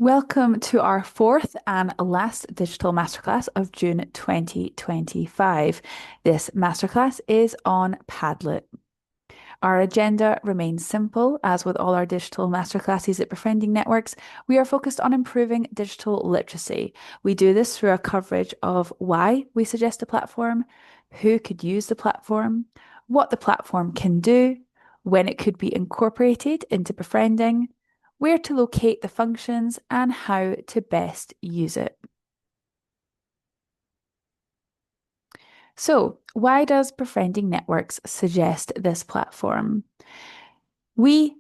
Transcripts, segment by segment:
Welcome to our fourth and last digital masterclass of June 2025. This masterclass is on Padlet. Our agenda remains simple, as with all our digital masterclasses at Befriending Networks. We are focused on improving digital literacy. We do this through a coverage of why we suggest a platform, who could use the platform, what the platform can do, when it could be incorporated into befriending, where to locate the functions, and how to best use it. So, why does Befriending Networks suggest this platform? We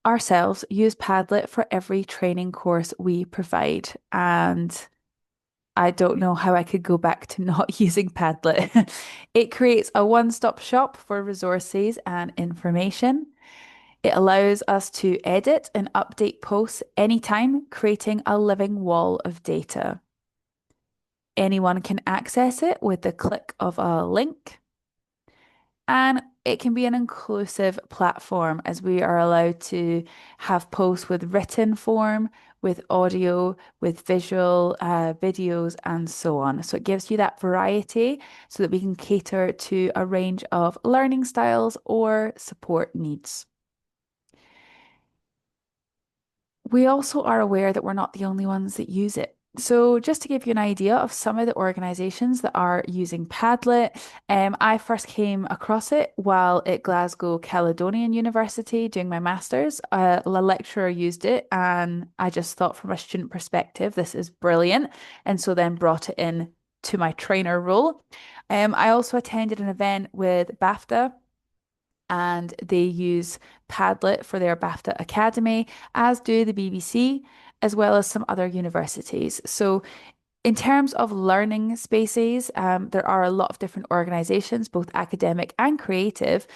ourselves use Padlet for every training course we provide, and I don't know how I could go back to not using Padlet. It creates a one-stop shop for resources and information. It allows us to edit and update posts anytime, creating a living wall of data. Anyone can access it with the click of a link. And it can be an inclusive platform as we are allowed to have posts with written form, with audio, with visual videos, and so on. So it gives you that variety so that we can cater to a range of learning styles or support needs. We also are aware that we're not the only ones that use it. So, just to give you an idea of some of the organizations that are using Padlet, I first came across it while at Glasgow Caledonian University doing my master's. A lecturer used it, and I just thought, from a student perspective, this is brilliant. And so then brought it in to my trainer role. I also attended an event with BAFTA and they use Padlet for their BAFTA Academy, as do the BBC, as well as some other universities. So, in terms of learning spaces, there are a lot of different organizations, both academic and creative,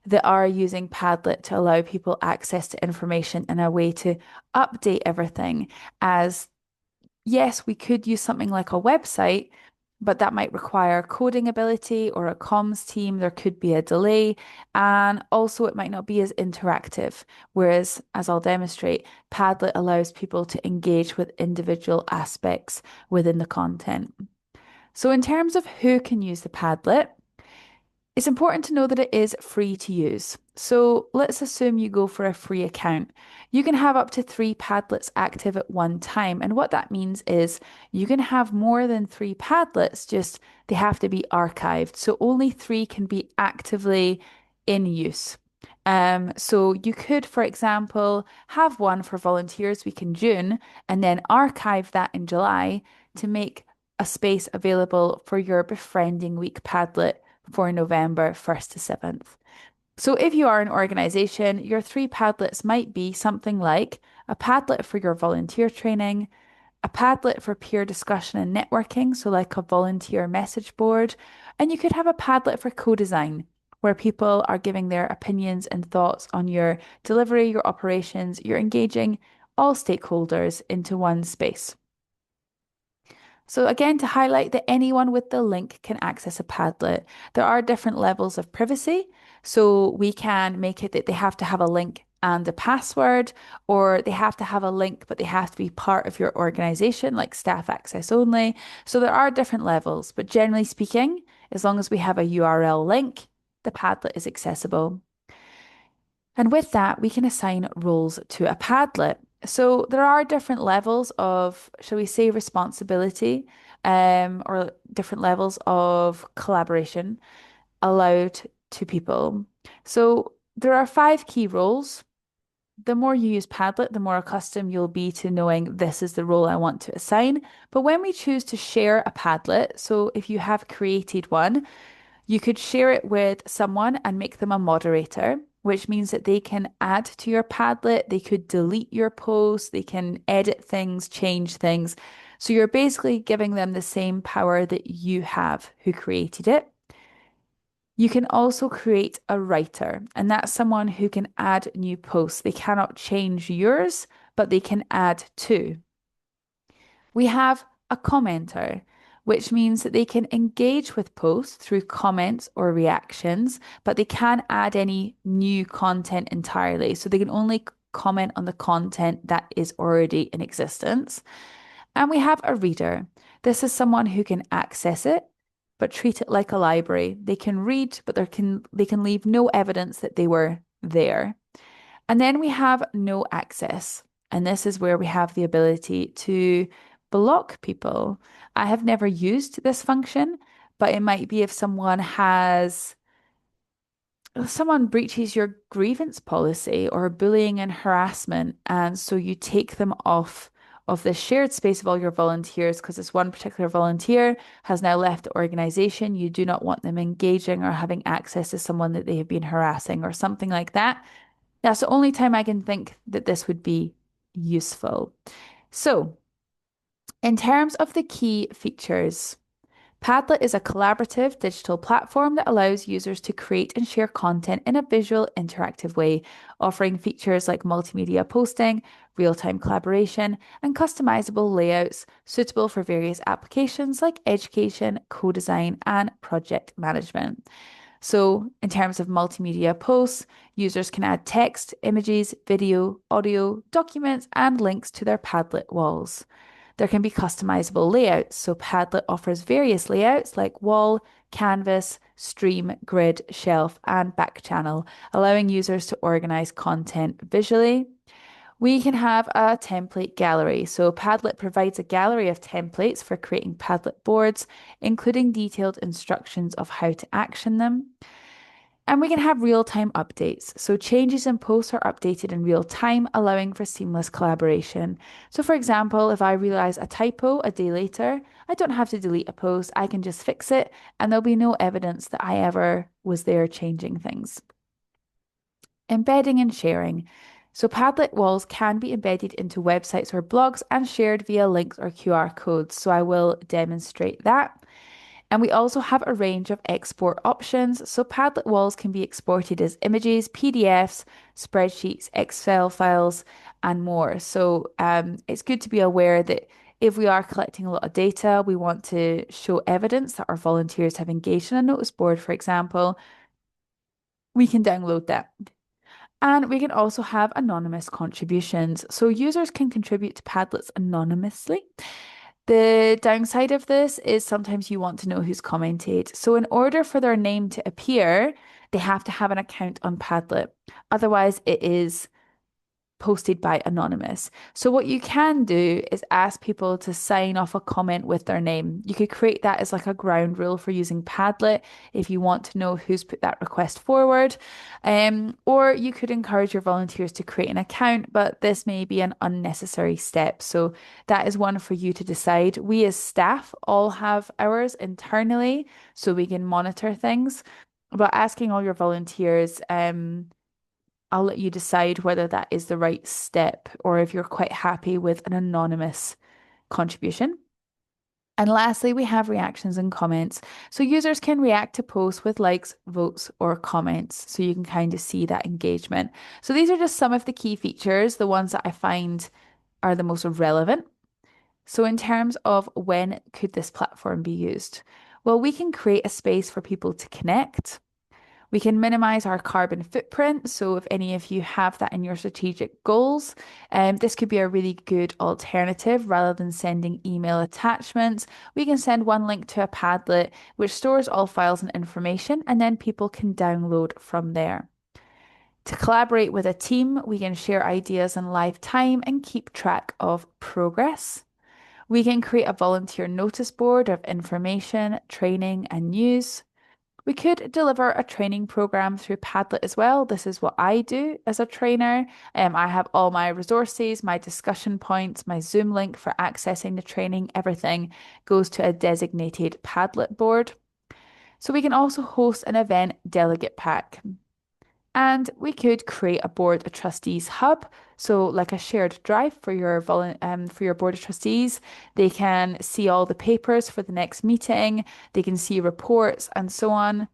that are using Padlet to allow people access to information and a way to update everything. As yes, we could use something like a website, but that might require coding ability or a comms team. There could be a delay, and also it might not be as interactive. Whereas, as I'll demonstrate, Padlet allows people to engage with individual aspects within the content. So, in terms of who can use the Padlet, it's important to know that it is free to use. So let's assume you go for a free account. You can have up to 3 Padlets active at one time. And what that means is you can have more than 3 Padlets, just they have to be archived. So only 3 can be actively in use. So you could, for example, have one for Volunteers Week in June and then archive that in July to make a space available for your Befriending Week Padlet for November 1st to 7th. So if you are an organization, your 3 Padlets might be something like a Padlet for your volunteer training, a Padlet for peer discussion and networking, so like a volunteer message board, and you could have a Padlet for co-design, where people are giving their opinions and thoughts on your delivery, your operations, you're engaging all stakeholders into one space. So again, to highlight that anyone with the link can access a Padlet. There are different levels of privacy. So we can make it that they have to have a link and a password, or they have to have a link, but they have to be part of your organization, like staff access only. So there are different levels, but generally speaking, as long as we have a URL link, the Padlet is accessible. And with that, we can assign roles to a Padlet. So there are different levels of, shall we say, responsibility, or different levels of collaboration allowed to people. So there are 5 key roles. The more you use Padlet, the more accustomed you'll be to knowing this is the role I want to assign. But when we choose to share a Padlet, so if you have created one, you could share it with someone and make them a moderator, which means that they can add to your Padlet, they could delete your posts, they can edit things, change things. So you're basically giving them the same power that you have who created it. You can also create a writer, and that's someone who can add new posts. They cannot change yours, but they can add to. We have a commenter, which means that they can engage with posts through comments or reactions, but they can't add any new content entirely. So they can only comment on the content that is already in existence. And we have a reader. This is someone who can access it, but treat it like a library. They can read, but they can leave no evidence that they were there. And then we have no access. And this is where we have the ability to block people. I have never used this function, but it might be if someone breaches your grievance policy or bullying and harassment, and so you take them off of the shared space of all your volunteers because this one particular volunteer has now left the organization. You do not want them engaging or having access to someone that they have been harassing or something like that. That's the only time I can think that this would be useful. So, in terms of the key features, Padlet is a collaborative digital platform that allows users to create and share content in a visual, interactive way, offering features like multimedia posting, real-time collaboration, and customizable layouts suitable for various applications like education, co-design, and project management. So, in terms of multimedia posts, users can add text, images, video, audio, documents, and links to their Padlet walls. There can be customizable layouts. So, Padlet offers various layouts like wall, canvas, stream, grid, shelf, and back channel, allowing users to organize content visually. We can have a template gallery. So, Padlet provides a gallery of templates for creating Padlet boards, including detailed instructions of how to action them. And we can have real-time updates. So changes in posts are updated in real time, allowing for seamless collaboration. So for example, if I realize a typo a day later, I don't have to delete a post. I can just fix it and there'll be no evidence that I ever was there changing things. Embedding and sharing. So Padlet walls can be embedded into websites or blogs and shared via links or QR codes. So I will demonstrate that. And we also have a range of export options. So Padlet walls can be exported as images, PDFs, spreadsheets, Excel files, and more. So it's good to be aware that if we are collecting a lot of data, we want to show evidence that our volunteers have engaged in a notice board, for example, we can download that. And we can also have anonymous contributions. So users can contribute to Padlets anonymously. The downside of this is sometimes you want to know who's commented. So, in order for their name to appear, they have to have an account on Padlet. Otherwise, it is posted by anonymous. So what you can do is ask people to sign off a comment with their name. You could create that as like a ground rule for using Padlet if you want to know who's put that request forward. Or you could encourage your volunteers to create an account, but this may be an unnecessary step. So that is one for you to decide. We as staff all have ours internally so we can monitor things. But asking all your volunteers, I'll let you decide whether that is the right step or if you're quite happy with an anonymous contribution. And lastly, we have reactions and comments. So users can react to posts with likes, votes, or comments. So you can kind of see that engagement. So these are just some of the key features, the ones that I find are the most relevant. So in terms of when could this platform be used? Well, we can create a space for people to connect. We can minimize our carbon footprint. So, if any of you have that in your strategic goals, this could be a really good alternative rather than sending email attachments. We can send one link to a Padlet which stores all files and information, and then people can download from there. To collaborate with a team, we can share ideas in live time and keep track of progress. We can create a volunteer notice board of information, training, and news. We could deliver a training program through Padlet as well. This is what I do as a trainer. I have all my resources, my discussion points, my Zoom link for accessing the training. Everything goes to a designated Padlet board. So we can also host an event delegate pack. And we could create a board of trustees hub, so like a shared drive for your board of trustees. They can see all the papers for the next meeting, they can see reports and so on.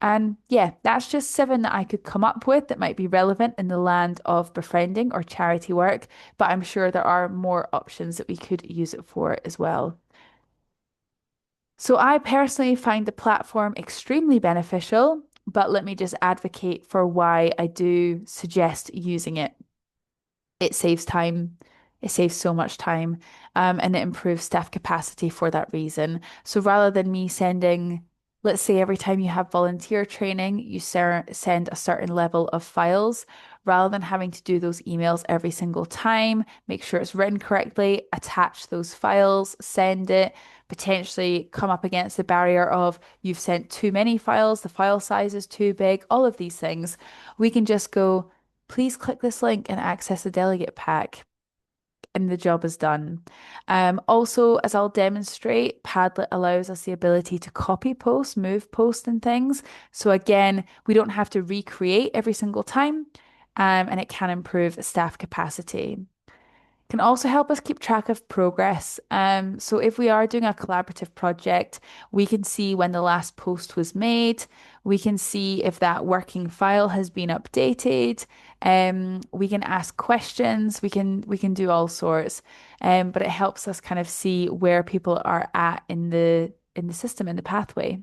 And yeah, that's just 7 that I could come up with that might be relevant in the land of befriending or charity work, but I'm sure there are more options that we could use it for as well. So I personally find the platform extremely beneficial, but let me just advocate for why I do suggest using it. It saves time. It saves so much time, and it improves staff capacity for that reason. So rather than me sending, let's say every time you have volunteer training, you send a certain level of files, rather than having to do those emails every single time, make sure it's written correctly, attach those files, send it, potentially come up against the barrier of you've sent too many files, the file size is too big, all of these things. We can just go, please click this link and access the delegate pack, and the job is done. Also, as I'll demonstrate, Padlet allows us the ability to copy post, move post, and things. So again, we don't have to recreate every single time, and it can improve staff capacity. Can also help us keep track of progress. So if we are doing a collaborative project, we can see when the last post was made. We can see if that working file has been updated. We can ask questions. We can do all sorts. But it helps us kind of see where people are at in the system, in the pathway.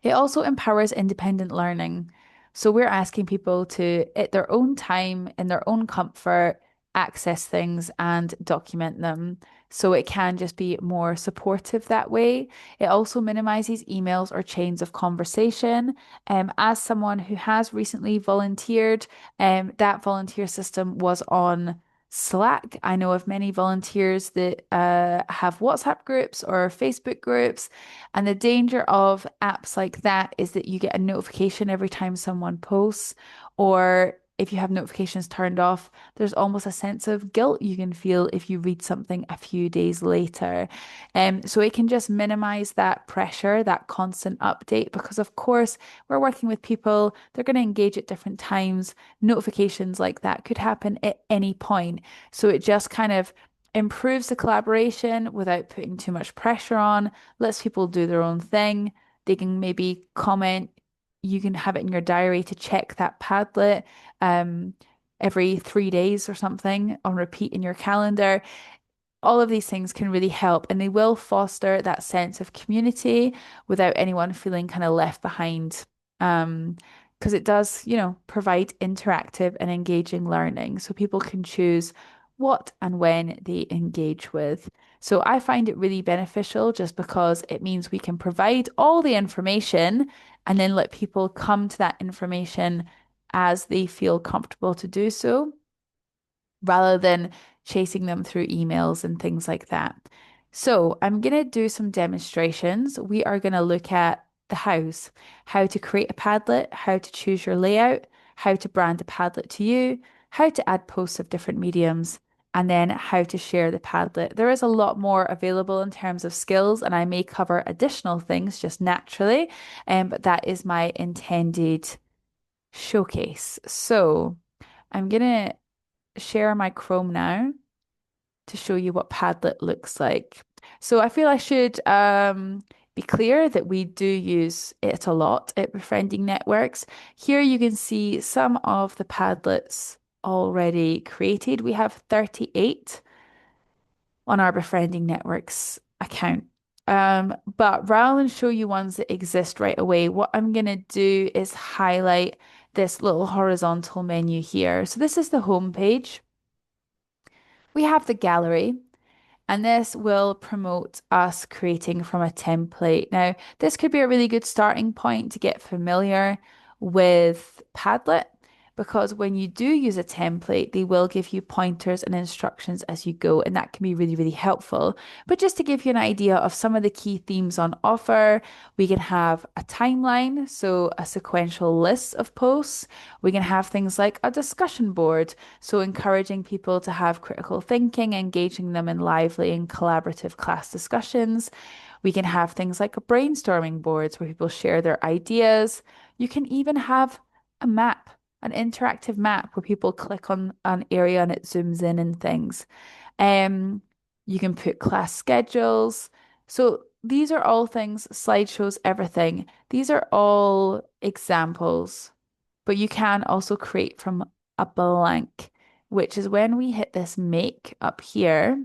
It also empowers independent learning. So we're asking people to, at their own time, in their own comfort, access things and document them. So it can just be more supportive that way. It also minimizes emails or chains of conversation. As someone who has recently volunteered, that volunteer system was on Slack. I know of many volunteers that have WhatsApp groups or Facebook groups. And the danger of apps like that is that you get a notification every time someone posts, or if you have notifications turned off, there's almost a sense of guilt you can feel if you read something a few days later. So it can just minimize that pressure, that constant update, because of course we're working with people, they're going to engage at different times. Notifications like that could happen at any point. So it just kind of improves the collaboration without putting too much pressure on, lets people do their own thing. They can maybe comment. You can have it in your diary to check that Padlet um, every 3 days or something on repeat in your calendar. All of these things can really help, and they will foster that sense of community without anyone feeling kind of left behind. Um, because it does, provide interactive and engaging learning, so people can choose what and when they engage with. So I find it really beneficial just because it means we can provide all the information and then let people come to that information as they feel comfortable to do so, rather than chasing them through emails and things like that. So I'm going to do some demonstrations. We are going to look at the hows, how to create a Padlet, how to choose your layout, how to brand a Padlet to you, how to add posts of different mediums, and then how to share the Padlet. There is a lot more available in terms of skills, and I may cover additional things just naturally, but that is my intended showcase. So I'm going to share my Chrome now to show you what Padlet looks like. So I feel I should be clear that we do use it a lot at Befriending Networks. Here you can see some of the Padlets already created. We have 38 on our Befriending Networks account. But rather than show you ones that exist right away, what I'm going to do is highlight this little horizontal menu here. So this is the home page. We have the gallery, and this will promote us creating from a template. Now, this could be a really good starting point to get familiar with Padlet, because when you do use a template, they will give you pointers and instructions as you go, and that can be really, really helpful. But just to give you an idea of some of the key themes on offer, we can have a timeline, so a sequential list of posts. We can have things like a discussion board, so encouraging people to have critical thinking, engaging them in lively and collaborative class discussions. We can have things like brainstorming boards where people share their ideas. You can even have a map, an interactive map where people click on an area and it zooms in and things. Um, you can put class schedules. So these are all things, slideshows, everything. These are all examples, but you can also create from a blank, which is when we hit this make up here,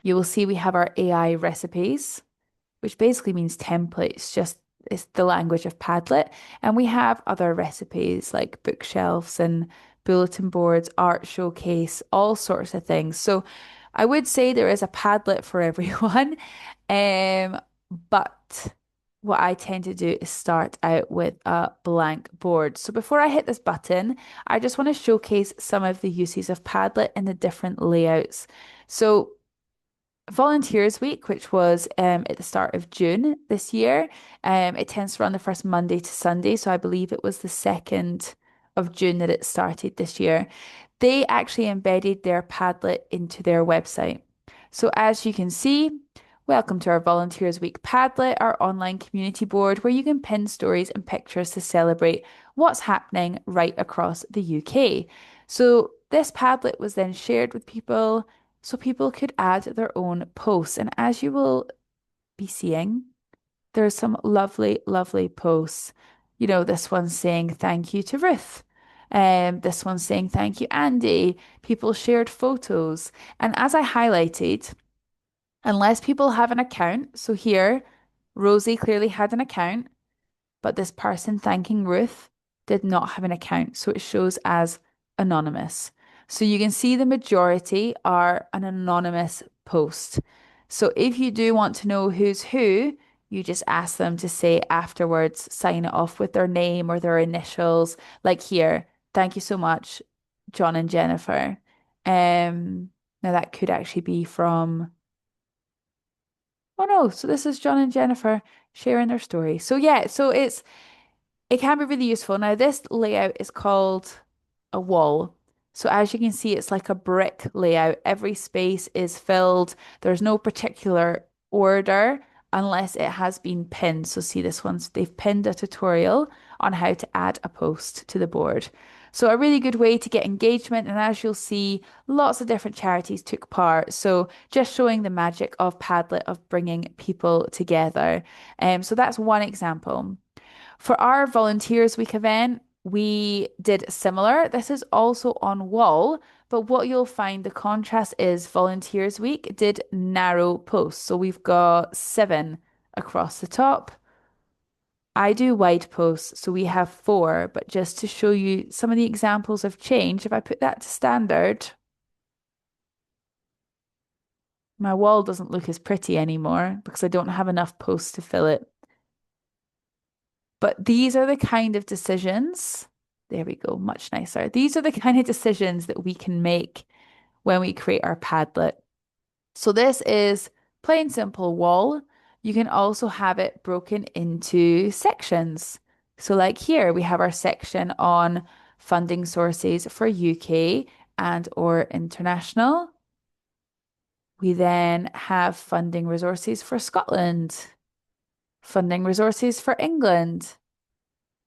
you will see we have our AI recipes, which basically means templates, just it's the language of Padlet. And we have other recipes like bookshelves and bulletin boards, art showcase, all sorts of things. So I would say there is a Padlet for everyone. Um, but what I tend to do is start out with a blank board. So before I hit this button, I just want to showcase some of the uses of Padlet and the different layouts. So Volunteers Week, which was at the start of June this year. It tends to run the first Monday to Sunday, so I believe it was the 2nd of June that it started this year. They actually embedded their Padlet into their website. So as you can see, welcome to our Volunteers Week Padlet, our online community board where you can pin stories and pictures to celebrate what's happening right across the UK. So this Padlet was then shared with people so people could add their own posts. And as you will be seeing, there's some lovely, lovely posts. You know, this one's saying thank you to Ruth. This one's saying thank you, Andy. People shared photos. And as I highlighted, unless people have an account, so here, Rosie clearly had an account, but this person thanking Ruth did not have an account, so it shows as anonymous. So you can see the majority are an anonymous post. So if you do want to know who's who, you just ask them to say afterwards, sign it off with their name or their initials. Like here, thank you so much, John and Jennifer. Now that could actually be from, oh no, so this is John and Jennifer sharing their story. So yeah, it can be really useful. Now, this layout is called a wall. So as you can see, it's like a brick layout. Every space is filled. There's no particular order unless it has been pinned. So see this one, they've pinned a tutorial on how to add a post to the board. So a really good way to get engagement. And as you'll see, lots of different charities took part. So just showing the magic of Padlet of bringing people together. So that's one example. For our Volunteers Week event, we did similar. This is also on wall, but what you'll find the contrast is Volunteers Week did narrow posts. So we've got 7 across the top. I do wide posts, so we have 4, but just to show you some of the examples of change, if I put that to standard, my wall doesn't look as pretty anymore because I don't have enough posts to fill it. But these are the kind of decisions. There we go, much nicer. These are the kind of decisions that we can make when we create our Padlet. So this is plain simple wall. You can also have it broken into sections. So like here, we have our section on funding sources for UK and or international. We then have funding resources for Scotland, funding resources for England,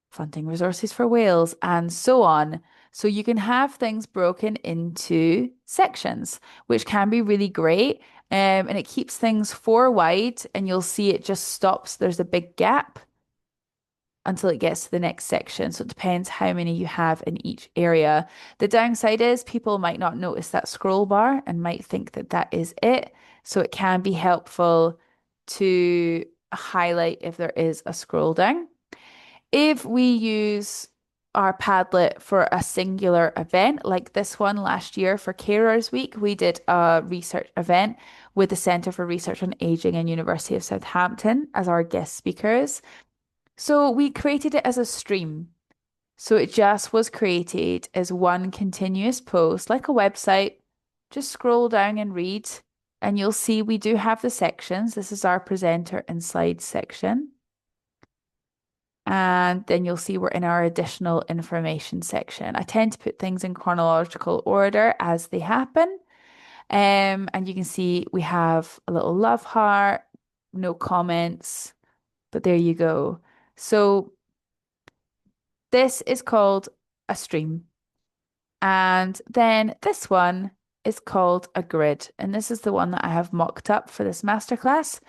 funding resources for Wales, and so on. So you can have things broken into sections, which can be really great. And it keeps things 4 wide, and you'll see it just stops. There's a big gap until it gets to the next section. So it depends how many you have in each area. The downside is people might not notice that scroll bar and might think that that is it. So it can be helpful to highlight if there is a scroll down. If we use our Padlet for a singular event, like this one last year for Carers Week, we did a research event with the Centre for Research on Aging and University of Southampton as our guest speakers. So we created it as a stream. So it just was created as one continuous post, like a website. Just scroll down and read, and you'll see we do have the sections. This is our presenter and slides section. And then you'll see we're in our additional information section. I tend to put things in chronological order as they happen. And you can see we have a little love heart, no comments, but there you go. So this is called a stream. And then this one is called a grid. And this is the one that I have mocked up for this masterclass,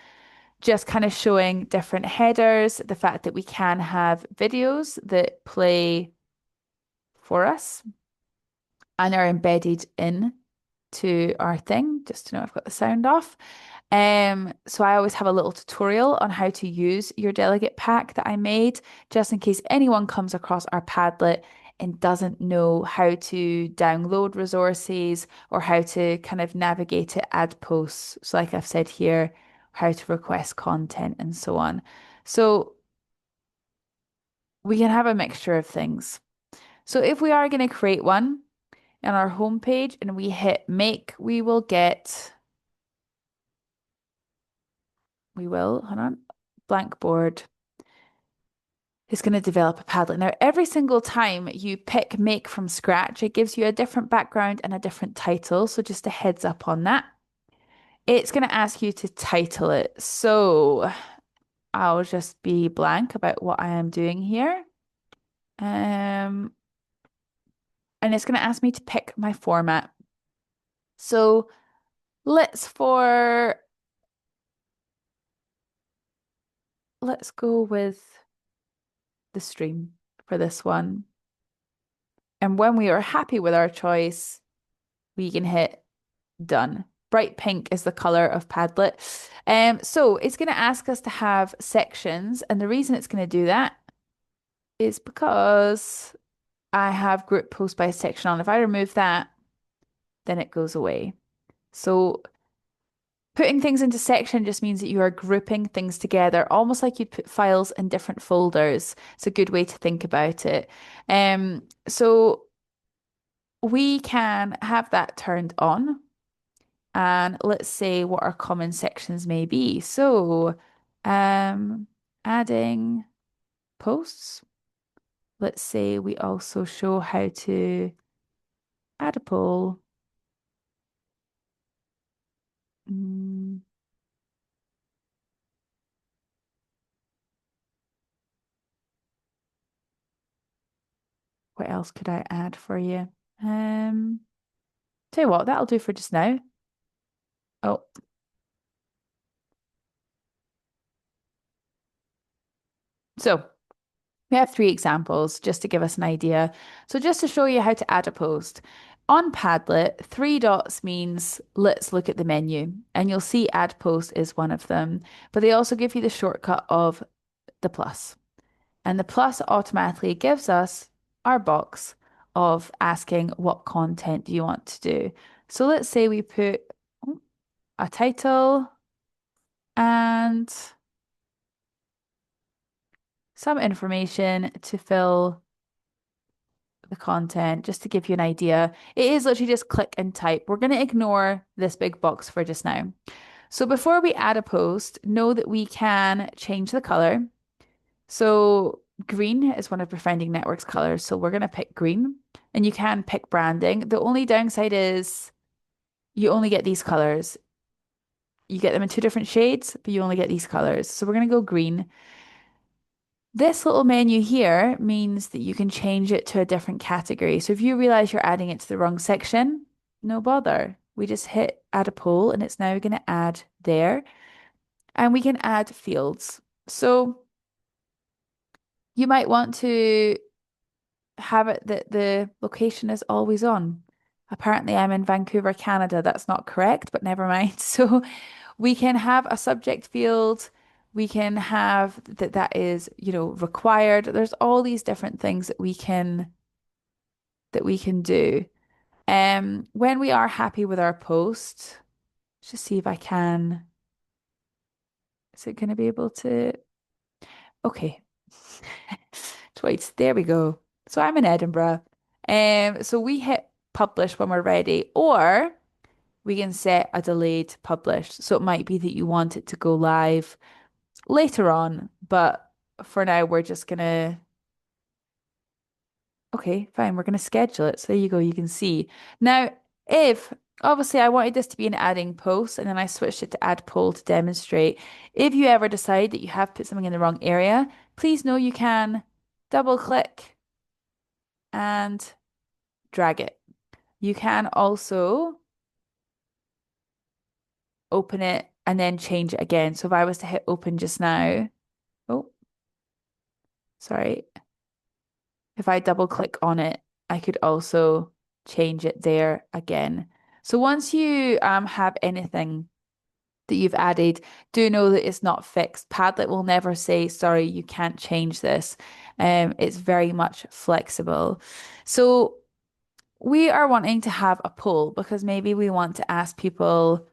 just kind of showing different headers, the fact that we can have videos that play for us and are embedded in to our thing, just to know I've got the sound off. So I always have a little tutorial on how to use your delegate pack that I made, just in case anyone comes across our Padlet and doesn't know how to download resources or how to kind of navigate to add posts. So, like I've said here, how to request content and so on. So, we can have a mixture of things. So, if we are going to create one on our homepage and we hit make, hold on, blank board is going to develop a Padlet. Now, every single time you pick make from scratch, it gives you a different background and a different title. So just a heads up on that. It's going to ask you to title it. So I'll just be blank about what I am doing here. Um, and it's going to ask me to pick my format. So let's for let's go with the stream for this one. And when we are happy with our choice, we can hit done. Bright pink is the color of Padlet. So it's going to ask us to have sections. And the reason it's going to do that is because I have group post by section on. If I remove that, then it goes away. So putting things into section just means that you are grouping things together, almost like you'd put files in different folders. It's a good way to think about it. So we can have that turned on. And let's say what our common sections may be. So, adding posts. Let's say we also show how to add a poll. Mm, what else could I add for you? Um, Tell you what, that'll do for just now. Oh, so we have three examples just to give us an idea. So just to show you how to add a post. On Padlet, three dots means let's look at the menu, and you'll see add post is one of them, but they also give you the shortcut of the plus. And the plus automatically gives us our box of asking what content do you want to do. So let's say we put a title and some information to fill the content, just to give you an idea. It is literally just click and type. We're going to ignore this big box for just now. So before we add a post, know that we can change the color. So green is one of Befriending Networks colors. So we're going to pick green and you can pick branding. The only downside is you only get these colors. You get them in two different shades, but you only get these colors. So we're going to go green. This little menu here means that you can change it to a different category. So if you realize you're adding it to the wrong section, no bother. We just hit add a poll and it's now going to add there. And we can add fields. So you might want to have it that the location is always on. Apparently, I'm in Vancouver, Canada. That's not correct, but never mind. So we can have a subject field. We can have that is, required. There's all these different things that we can do. When we are happy with our post, let's just see if I can. Is it going to be able to? Okay. Twice. There we go. So I'm in Edinburgh. So we hit publish when we're ready, or we can set a delayed publish. So it might be that you want it to go live later on, but for now we're just gonna, okay, fine, we're gonna schedule it. So there you go, you can see. Now, if obviously I wanted this to be an adding post and then I switched it to add poll to demonstrate. If you ever decide that you have put something in the wrong area, please know you can double click and drag it. You can also open it and then change it again. So if I was to hit open just now, oh, sorry. If I double click on it, I could also change it there again. So once you have anything that you've added, do know that it's not fixed. Padlet will never say, sorry, you can't change this. It's very much flexible. So we are wanting to have a poll because maybe we want to ask people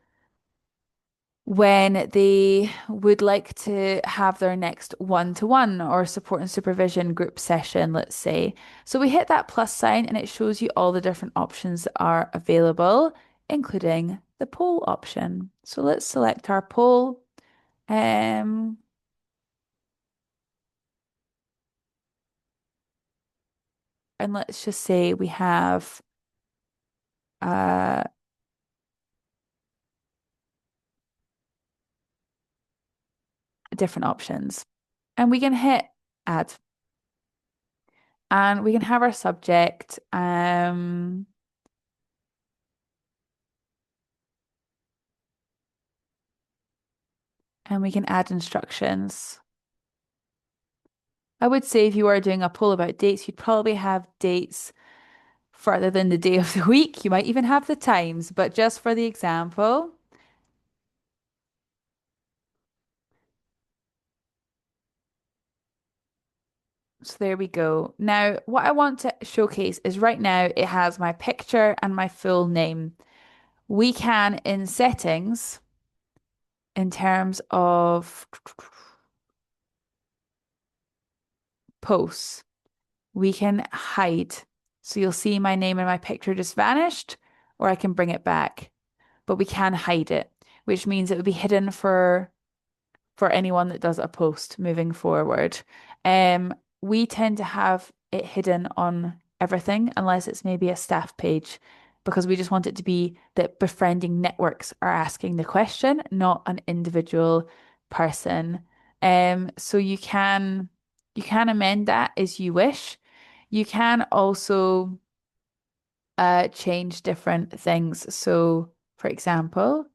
when they would like to have their next one-to-one or support and supervision group session, let's say. So we hit that plus sign and it shows you all the different options that are available, including the poll option. So let's select our poll. Um, and let's just say we have uh, different options. And we can hit add. And we can have our subject. And we can add instructions. I would say if you are doing a poll about dates, you'd probably have dates further than the day of the week. You might even have the times, but just for the example. So there we go. Now, what I want to showcase is right now it has my picture and my full name. We can, in settings, in terms of posts, we can hide. So you'll see my name and my picture just vanished, or I can bring it back, but we can hide it, which means it would be hidden for anyone that does a post moving forward. Um, we tend to have it hidden on everything unless it's maybe a staff page because we just want it to be that befriending networks are asking the question, not an individual person. So you can amend that as you wish. You can also change different things. So, for example,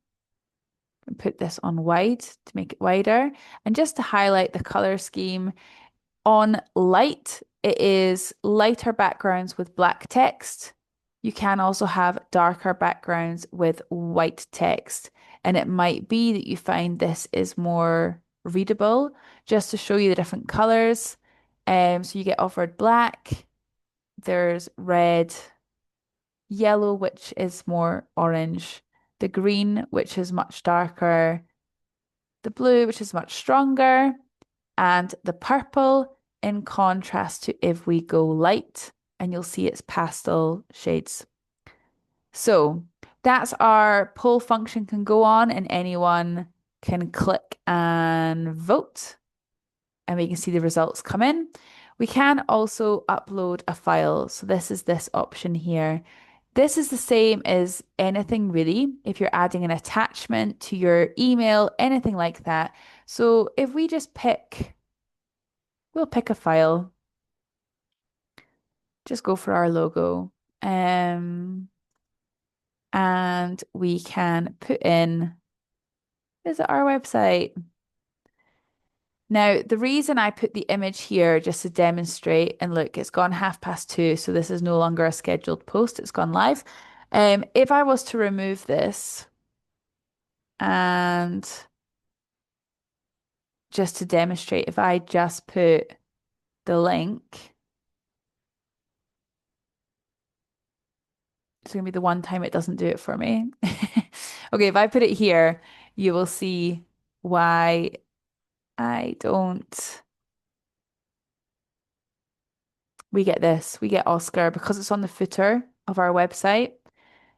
put this on wide to make it wider. And just to highlight the color scheme, on light, it is lighter backgrounds with black text. You can also have darker backgrounds with white text. And it might be that you find this is more readable just to show you the different colors. So you get offered black, there's red, yellow, which is more orange, the green, which is much darker, the blue, which is much stronger, and the purple in contrast to if we go light, and you'll see it's pastel shades. So that's our poll function can go on, and anyone can click and vote, and we can see the results come in. We can also upload a file. So this is this option here. This is the same as anything really, if you're adding an attachment to your email, anything like that. So if we just we'll pick a file, just go for our logo. And we can put in, visit our website. Now, the reason I put the image here just to demonstrate, and look, it's gone 2:30, so this is no longer a scheduled post, it's gone live. If I was to remove this and just to demonstrate, if I just put the link, it's going to be the one time it doesn't do it for me. Okay, if I put it here, you will see why I don't. We get this, we get Oscar because it's on the footer of our website.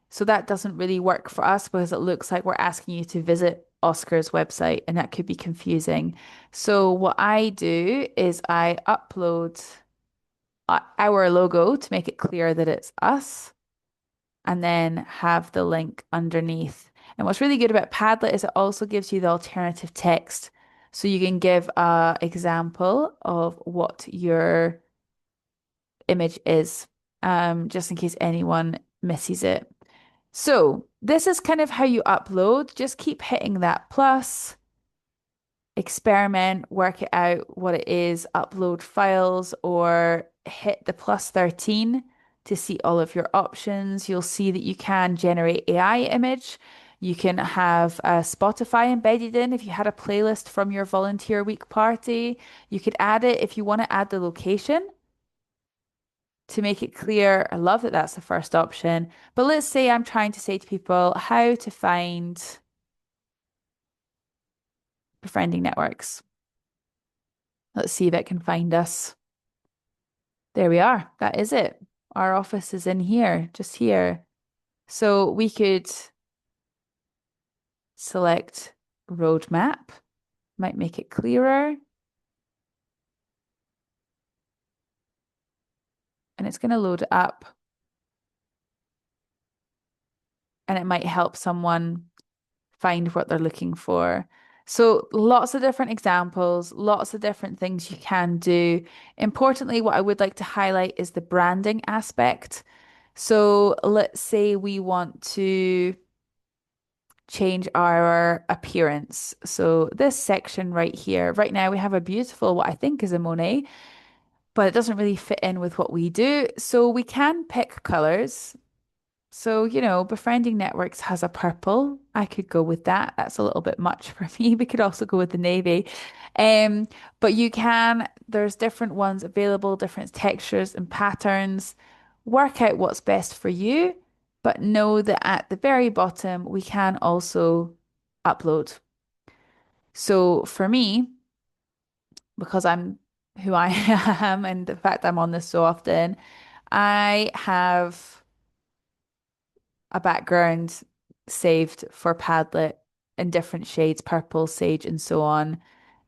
So that doesn't really work for us because it looks like we're asking you to visit Oscar's website and that could be confusing. So what I do is I upload our logo to make it clear that it's us and then have the link underneath. And what's really good about Padlet is it also gives you the alternative text. So you can give a example of what your image is, just in case anyone misses it. So this is kind of how you upload. Just keep hitting that plus, experiment, work it out what it is, upload files, or hit the plus 13 to see all of your options. You'll see that you can generate AI image. You can have Spotify embedded in if you had a playlist from your volunteer week party. You could add it if you want to add the location to make it clear. I love that that's the first option. But let's say I'm trying to say to people how to find befriending networks. Let's see if it can find us. There we are. That is it. Our office is in here, just here. So we could select roadmap, might make it clearer. And it's going to load it up and it might help someone find what they're looking for. So, lots of different examples, lots of different things you can do. Importantly, what I would like to highlight is the branding aspect. So, let's say we want to change our appearance. So, this section right here, right now we have a beautiful, what I think is a Monet, but it doesn't really fit in with what we do. So, we can pick colors. So, Befriending Networks has a purple. I could go with that. That's a little bit much for me. We could also go with the navy. Um, but there's different ones available, different textures and patterns. Work out what's best for you, but know that at the very bottom, we can also upload. So for me, because I'm who I am and the fact I'm on this so often, I have a background saved for Padlet in different shades, purple, sage, and so on.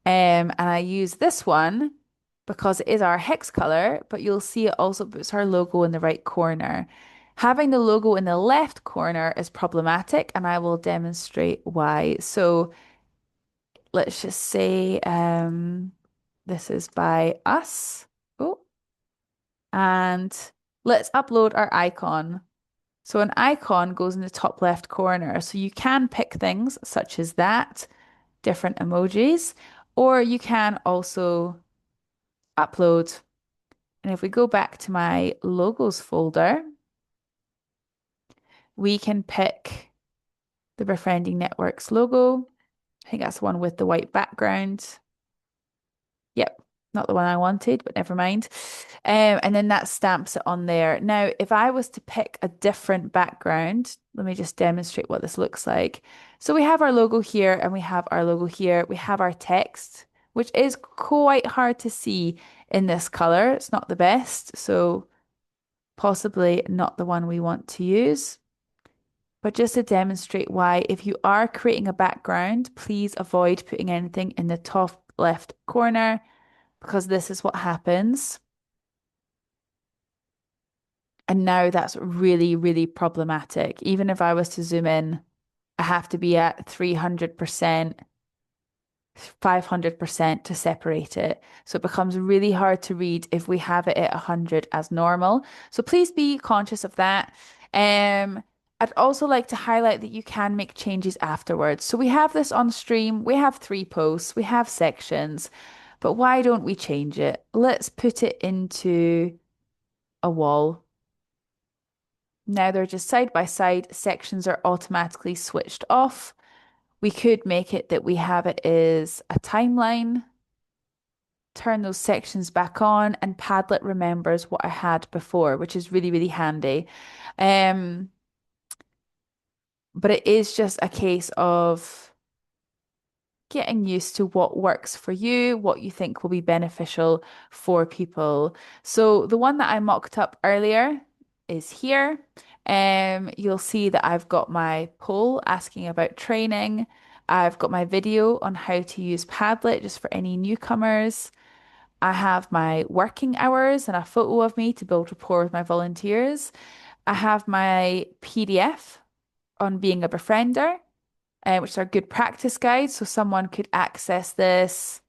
And I use this one because it is our hex color, but you'll see it also puts our logo in the right corner. Having the logo in the left corner is problematic, and I will demonstrate why. So let's just say this is by us. Oh, and let's upload our icon. So an icon goes in the top left corner. So you can pick things such as that, different emojis, or you can also upload. And if we go back to my logos folder, we can pick the Befriending Networks logo. I think that's the one with the white background. Yep, not the one I wanted, but never mind. And then that stamps it on there. Now, if I was to pick a different background, let me just demonstrate what this looks like. So we have our logo here and we have our logo here. We have our text, which is quite hard to see in this color. It's not the best, so possibly not the one we want to use. But just to demonstrate why, if you are creating a background, please avoid putting anything in the top left corner because this is what happens. And now that's really, really problematic. Even if I was to zoom in, I have to be at 300%, 500% to separate it. So it becomes really hard to read if we have it at 100 as normal. So please be conscious of that. Um, I'd also like to highlight that you can make changes afterwards. So we have this on stream, we have 3 posts, we have sections, but why don't we change it? Let's put it into a wall. Now they're just side by side, sections are automatically switched off. We could make it that we have it as a timeline, turn those sections back on, and Padlet remembers what I had before, which is really, really handy. Um, but it is just a case of getting used to what works for you, what you think will be beneficial for people. So the one that I mocked up earlier is here. You'll see that I've got my poll asking about training. I've got my video on how to use Padlet just for any newcomers. I have my working hours and a photo of me to build rapport with my volunteers. I have my PDF on being a befriender, which are good practice guides. So someone could access this,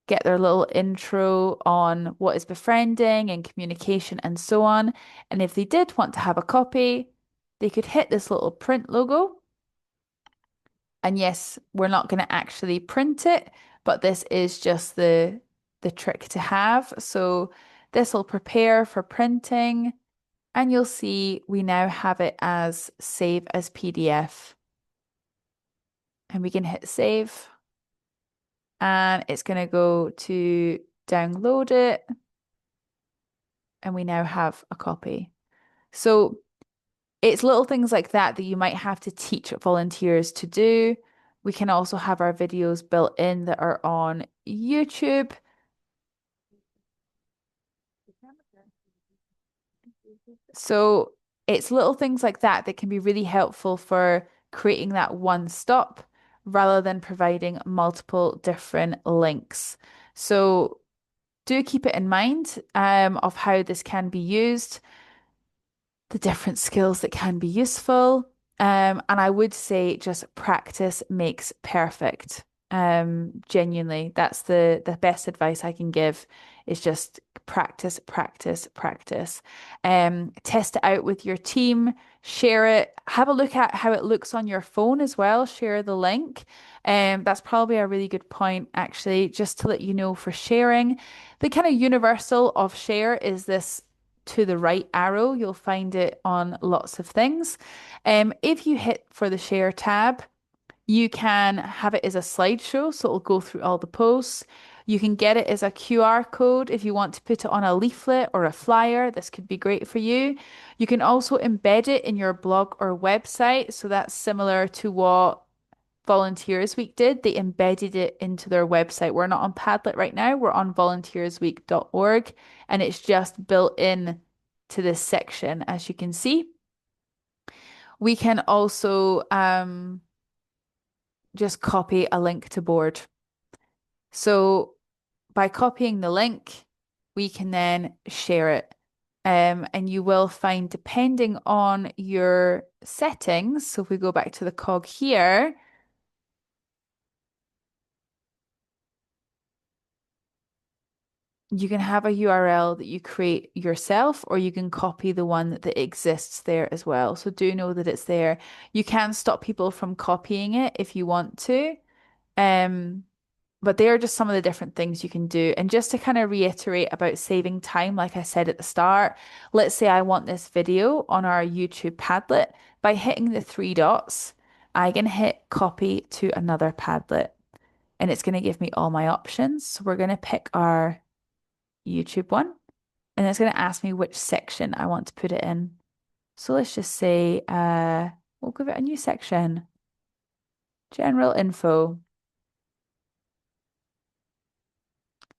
get their little intro on what is befriending and communication and so on. And if they did want to have a copy, they could hit this little print logo. And yes, we're not going to actually print it, but this is just the trick to have. So this will prepare for printing, and you'll see we now have it as save as PDF. and we can hit save and it's going to go to download it and we now have a copy. So it's little things like that that you might have to teach volunteers to do. We can also have our videos built in that are on YouTube. So it's little things like that that can be really helpful for creating that one stop rather than providing multiple different links. So do keep it in mind of how this can be used, the different skills that can be useful. And I would say just practice makes perfect. Genuinely, that's the best advice I can give is just practice, practice, practice. Test it out with your team, share it, have a look at how it looks on your phone as well, share the link. That's probably a really good point, actually, just to let you know for sharing. The kind of universal of share is this to the right arrow. You'll find it on lots of things. If you hit for the share tab, you can have it as a slideshow, so it'll go through all the posts. You can get it as a QR code if you want to put it on a leaflet or a flyer. This could be great for you. You can also embed it in your blog or website. So that's similar to what Volunteers Week did. They embedded it into their website. We're not on Padlet right now. We're on volunteersweek.org and it's just built in to this section, as you can see. We can also just copy a link to board. So by copying the link, we can then share it. And you will find, depending on your settings, so if we go back to the cog here, you can have a URL that you create yourself, or you can copy the one that exists there as well. So do know that it's there. You can stop people from copying it if you want to. Um, but they are just some of the different things you can do. And just to kind of reiterate about saving time, like I said at the start, let's say I want this video on our YouTube Padlet. By hitting the three dots, I can hit copy to another Padlet, and it's going to give me all my options. So we're going to pick our YouTube one, and it's going to ask me which section I want to put it in. So let's just say, we'll give it a new section, general info.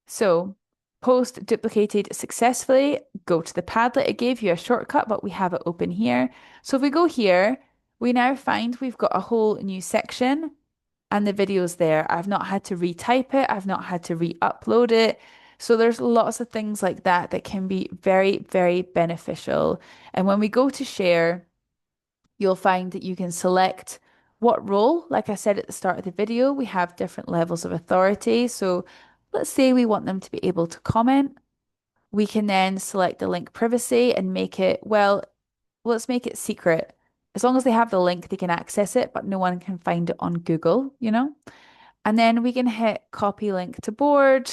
So post duplicated successfully, go to the Padlet. It gave you a shortcut, but we have it open here. So if we go here, we now find we've got a whole new section and the video's there. I've not had to retype it. I've not had to re-upload it. So there's lots of things like that that can be very, very beneficial. And when we go to share, you'll find that you can select what role. Like I said at the start of the video, we have different levels of authority. So let's say we want them to be able to comment. We can then select the link privacy and make it, well, let's make it secret. As long as they have the link, they can access it, but no one can find it on Google, you know? And then we can hit copy link to board,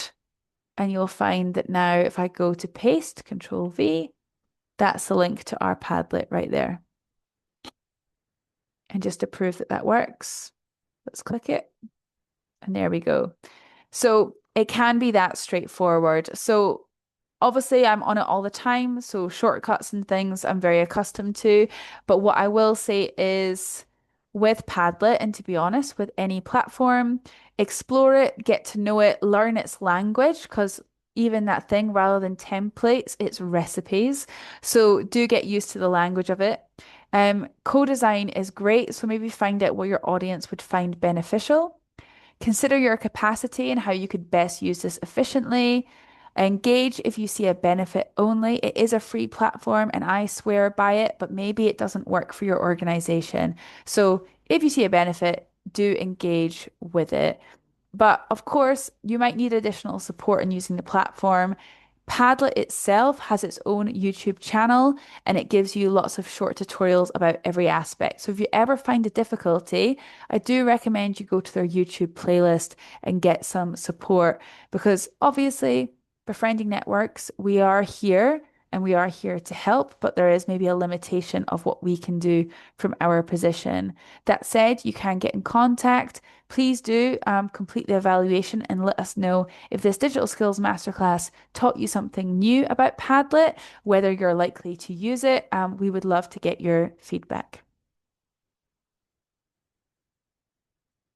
and you'll find that now if I go to paste, Control V, that's the link to our Padlet right there. And just to prove that that works, let's click it. And there we go. So it can be that straightforward. So obviously, I'm on it all the time, so shortcuts and things I'm very accustomed to. But what I will say is with Padlet, and to be honest, with any platform, explore it, get to know it, learn its language, because even that thing, rather than templates, it's recipes. So do get used to the language of it. Co-design is great, so maybe find out what your audience would find beneficial. Consider your capacity and how you could best use this efficiently. Engage if you see a benefit only. It is a free platform and I swear by it, but maybe it doesn't work for your organization. So if you see a benefit, do engage with it. But of course, you might need additional support in using the platform. Padlet itself has its own YouTube channel and it gives you lots of short tutorials about every aspect. So if you ever find a difficulty, I do recommend you go to their YouTube playlist and get some support because obviously, Befriending Networks, we are here and we are here to help, but there is maybe a limitation of what we can do from our position. That said, you can get in contact. Please do complete the evaluation and let us know if this digital skills masterclass taught you something new about Padlet, whether you're likely to use it. We would love to get your feedback.